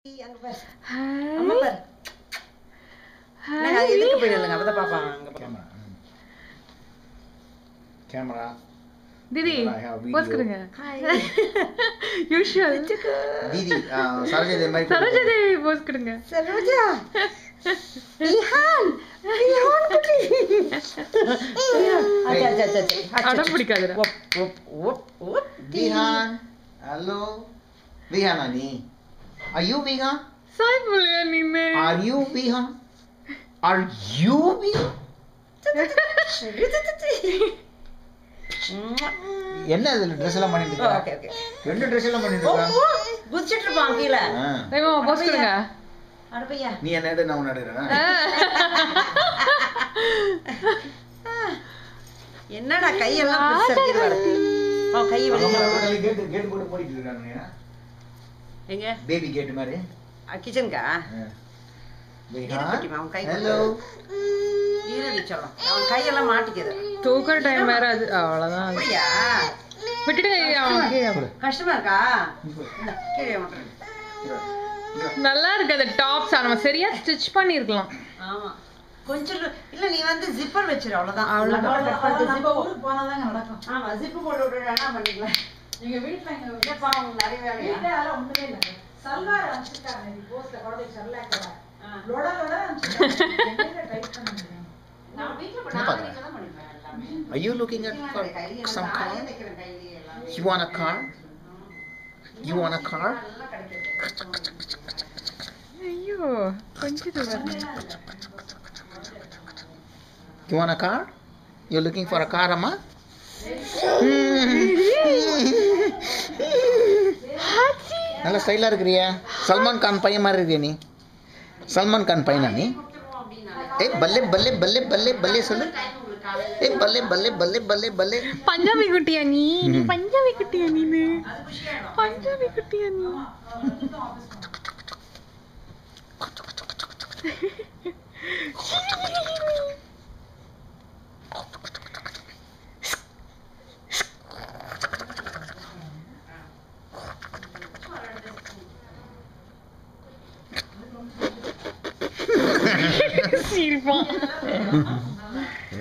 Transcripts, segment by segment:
அங்க பாரு. அம்மா பாரு. நான் இதுக்கு போயிடலங்க. அப்பதான் பாப்பாங்க அங்க கேமரா. கேமரா. दीदी पोज करेंगे यूजुअल दीदी सरोजा देवी पोज करेंगे सरोजा रिहान कुटी अच्छा अड़ा பிடிக்காதடா रिहान हेलो रिहान नी आर यू विहान साई बोलिया नीने आर यू विहान என்ன இதுல Dress எல்லாம் பண்ணிட்டு இருக்க ஓகே ஓகே ரெண்டு Dress எல்லாம் பண்ணிட்டு இருக்க குதிச்சிட்டு இருப்பான் கீழ டேய் மாமா போஸ் கருங்க அட பையா நீ என்ன எடு நான் உன்ன எடுறேன் என்னடா கையெல்லாம் பிடிச்சிட்டு வருது கை வெளிய கேட் போட்டு போடிட்டு இருக்கானே எங்க பேபி கேட் மாதிரி கிச்சன்கா ஹலோ ஈரடி சொல்லும் அவன் கையெல்லாம் மாட்டிக்குது தூக்குற டைம் வேற அது அவ்வளவுதான் அப்படியா விட்டுட்டு அவன் கஷ்டமா இருக்கா கீழே நல்லா இருக்கு அந்த டாப்ஸ் நம்ம சரியா ஸ்டிட்ச் பண்ணிருக்கலாம் ஆமா கொஞ்சம் இல்ல நீ வந்து ஜிப்பர் வெச்சிரு அவ்வளவுதான் நம்ம ஊருக்கு போனாதான் நடக்கும் ஆமா ஜிப் போட்டு விட்டுறானா பண்ணிக்கலாம் நீங்க வீட்ல இங்க பாவம் நிறைய வேலை வீட்ல ஒண்ணுமே இல்ல சல்வார் அனுப்பிட்டாங்க நீ போஸ்ட்ல கூட சர்லாக் லோட என்ன டைப் பண்ணுங்க நான் வீட்ல பண்ணாதீங்க தான் பண்ணிப்பேன் எல்லாமே Are you looking at some car? You want a car? You want a car? ஐயோ கொஞ்சம் வரணும் You want a car? You're looking for a car, Amma? நல்ல ஸ்டைலா இருக்கறியா சல்மான் கான் பையன் மாதிரி இருக்கே நீ சல்மான் கான் பையனா நீ ஏய் பல்லே பல்லே பல்லே பல்லே பல்லே சொல்லு ஏய் பல்லே பல்லே பல்லே பல்லே பல்லே பஞ்சாபி குட்டியா நீ பஞ்சாபி குட்டியா நீ பஞ்சாபி குட்டியா நீ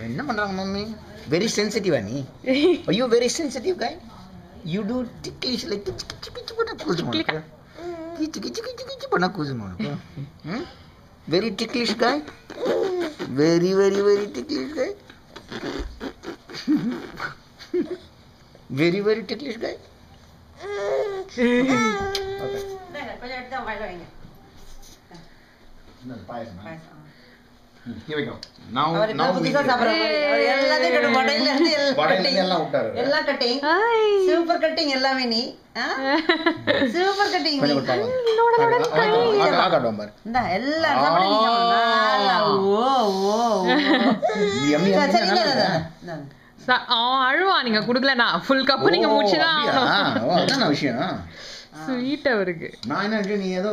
என்ன பண்றாங்க மம்மி வெரி சென்சிட்டிவா நீ are you very sensitive guy you do ticklish like kichi பண்ண கூசுமா கிச்சு பண்ண கூசுமா very ticklish guy very very very ticklish guy very very ticklish guy okay கொஞ்சம் எடுத்து வாயில வைங்க என்ன பாயசமா here we go now புதுசா சாப்பிடுறாரு எல்லாத்தையும் கட்டு வடையில இருந்து எல்லாம் விட்டாரு எல்லா கட்டிங் சூப்பர் கட்டிங் எல்லாமே நீ சூப்பர் கட்டிங் ஆகாடும் பாரு இந்த எல்லா சாப்பிடுங்க ஓ yummy அவன் அழுவா நீங்க குடுக்கலனா ஃபுல் கப் நீங்க முடிச்சுதான் அதான் விஷயம் ஸ்வீட் அவருக்கு நான் என்ன நீ ஏதோ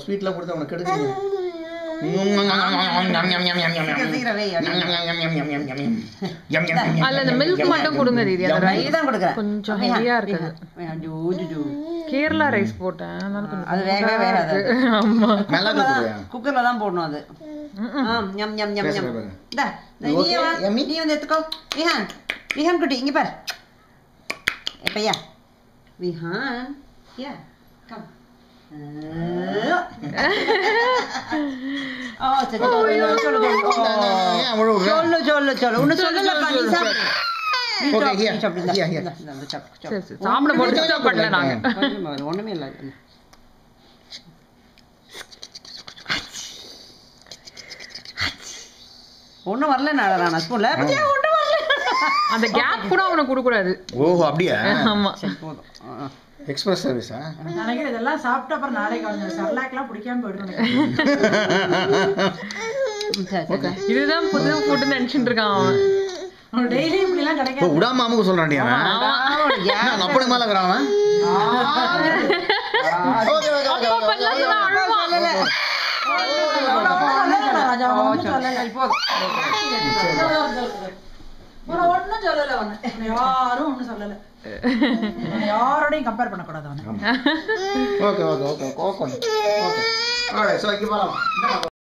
ஸ்வீட்ல கொடுத்து உனக்கு கெடுக்குறீங்க அல்ல அந்த மில்க் மட்டும் கொடுங்க தீதி அந்த ரைஸ் தான் கொடுக்கிறேன் கொஞ்சம் ஹெவியா இருக்குது கேரளா ரைஸ் போட்டேன் அதனால கொஞ்சம் அது வேகவே வேகாது ஆமா மிளகு போடுங்க குக்கர்ல தான் போடணும் அது ஞம் ஞம் ஞம் ஞம் டா நீ வந்து எடுத்துக்கோ விஹான் குட்டி இங்க பாரு எப்பையா விஹான் யா கம் சொல்லு ஒண்ணு சொல்லலப்பா நீ சாப்பிட போட்டு ஸ்டாப் பண்ணல நாங்க ஒண்ணுமே இல்ல ஒண்ணும் வரல நான் ஸ்பூன்ல ஒண்ணும் வரல அந்த கேப் கூட அவனுக்கு கொடுக்க கூடாது ஓஹோ அப்படியே ஆமா போதும் எக்ஸ்பிரஸ் சர்வீஸா நாளைக்கு இதெல்லாம் சாப்பிட்ட அப்புறம் நாளைக்கு அவங்க சர்லாக்லாம் பிடிக்காம போயிடுவாங்க இதுதான் புது ஃபுட் நினைச்சிட்டு இருக்கான் அவன் டெய்லி இப்படி எல்லாம் கிடைக்காது உடாம அம்முக்கு சொல்றான்டி அவன் அப்படி மேல இருக்கறான் அவன் ஓகே ஓகே ராஜா ஒன்னும் சொல்லல அவனை யாரும் ஒன்னும் சொல்லல யாரோடையும் கம்பேர் பண்ணக்கூடாது அவனை okay okay okay okay okay. Alright, so இங்க போலாம்.